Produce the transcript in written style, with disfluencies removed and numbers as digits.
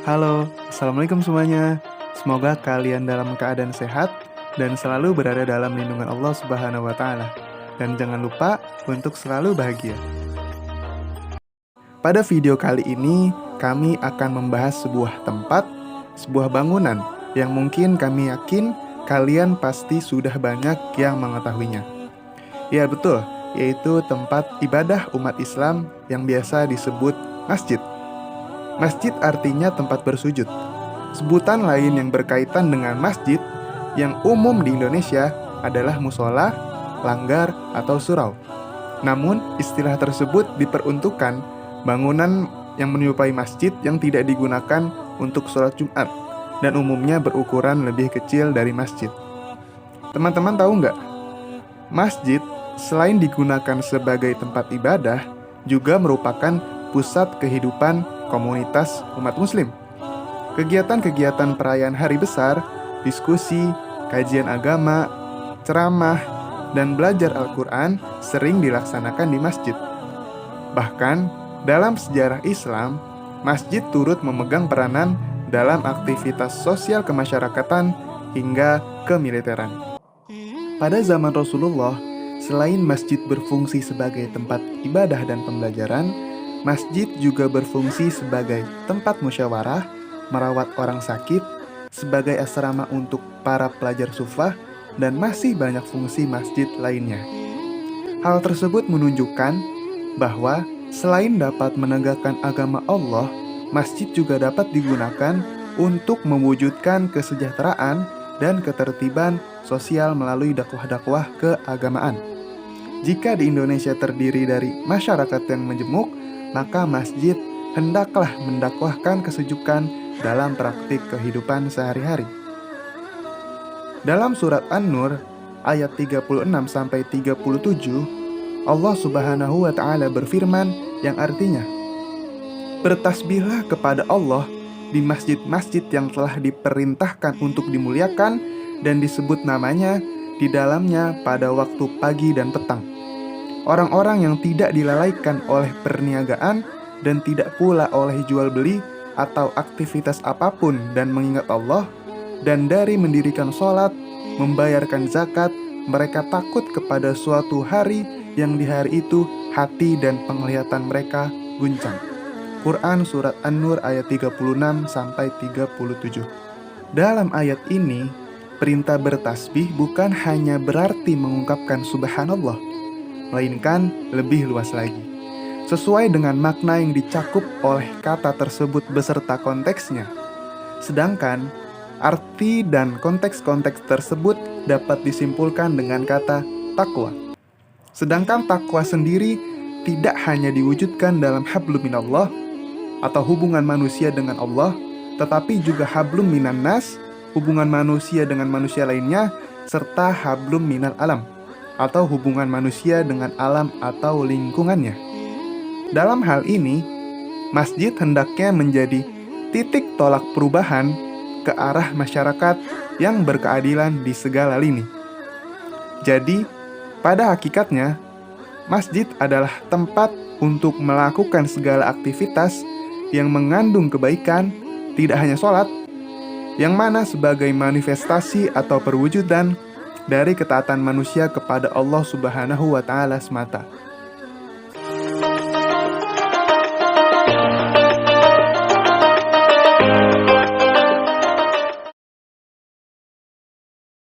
Halo, Assalamualaikum semuanya. Semoga kalian dalam keadaan sehat dan selalu berada dalam lindungan Allah Subhanahu wa Ta'ala. Dan jangan lupa untuk selalu bahagia. Pada video kali ini, kami akan membahas sebuah tempat, sebuah bangunan yang mungkin kami yakin kalian pasti sudah banyak yang mengetahuinya. Ya betul, yaitu tempat ibadah umat Islam yang biasa disebut masjid. Masjid artinya tempat bersujud. Sebutan lain yang berkaitan dengan masjid yang umum di Indonesia adalah musola, langgar, atau surau. Namun, istilah tersebut diperuntukkan bangunan yang menyerupai masjid yang tidak digunakan untuk sholat Jumat dan umumnya berukuran lebih kecil dari masjid. Teman-teman tahu nggak? Masjid selain digunakan sebagai tempat ibadah, juga merupakan pusat kehidupan komunitas umat muslim. Kegiatan-kegiatan perayaan hari besar, diskusi, kajian agama, ceramah, dan belajar Al-Quran sering dilaksanakan di masjid. Bahkan, dalam sejarah Islam, masjid turut memegang peranan dalam aktivitas sosial kemasyarakatan hingga kemiliteran. Pada zaman Rasulullah, selain masjid berfungsi sebagai tempat ibadah dan pembelajaran, masjid juga berfungsi sebagai tempat musyawarah, merawat orang sakit, sebagai asrama untuk para pelajar sufah, dan masih banyak fungsi masjid lainnya. Hal tersebut menunjukkan bahwa selain dapat menegakkan agama Allah, masjid juga dapat digunakan untuk mewujudkan kesejahteraan dan ketertiban sosial melalui dakwah-dakwah keagamaan. Jika di Indonesia terdiri dari masyarakat yang majemuk, maka masjid hendaklah mendakwahkan kesejukan dalam praktik kehidupan sehari-hari. Dalam surat An-Nur ayat 36-37, Allah Subhanahu wa Ta'ala berfirman yang artinya, "Bertasbihlah kepada Allah di masjid-masjid yang telah diperintahkan untuk dimuliakan dan disebut namanya di dalamnya pada waktu pagi dan petang. Orang-orang yang tidak dilalaikan oleh perniagaan dan tidak pula oleh jual beli atau aktivitas apapun dan mengingat Allah, dan dari mendirikan sholat, membayarkan zakat, mereka takut kepada suatu hari yang di hari itu hati dan penglihatan mereka guncang." Quran Surat An-Nur ayat 36-37. Dalam ayat ini, perintah bertasbih bukan hanya berarti mengungkapkan subhanallah, melainkan lebih luas lagi. Sesuai dengan makna yang dicakup oleh kata tersebut beserta konteksnya. Sedangkan, arti dan konteks-konteks tersebut dapat disimpulkan dengan kata takwa. Sedangkan takwa sendiri tidak hanya diwujudkan dalam hablum minallah atau hubungan manusia dengan Allah, tetapi juga hablum minan nas, hubungan manusia dengan manusia lainnya, serta hablum minal alam, atau hubungan manusia dengan alam atau lingkungannya. Dalam hal ini, masjid hendaknya menjadi titik tolak perubahan ke arah masyarakat yang berkeadilan di segala lini. Jadi, pada hakikatnya, masjid adalah tempat untuk melakukan segala aktivitas yang mengandung kebaikan, tidak hanya sholat, yang mana sebagai manifestasi atau perwujudan dari ketaatan manusia kepada Allah Subhanahu wa Ta'ala semata.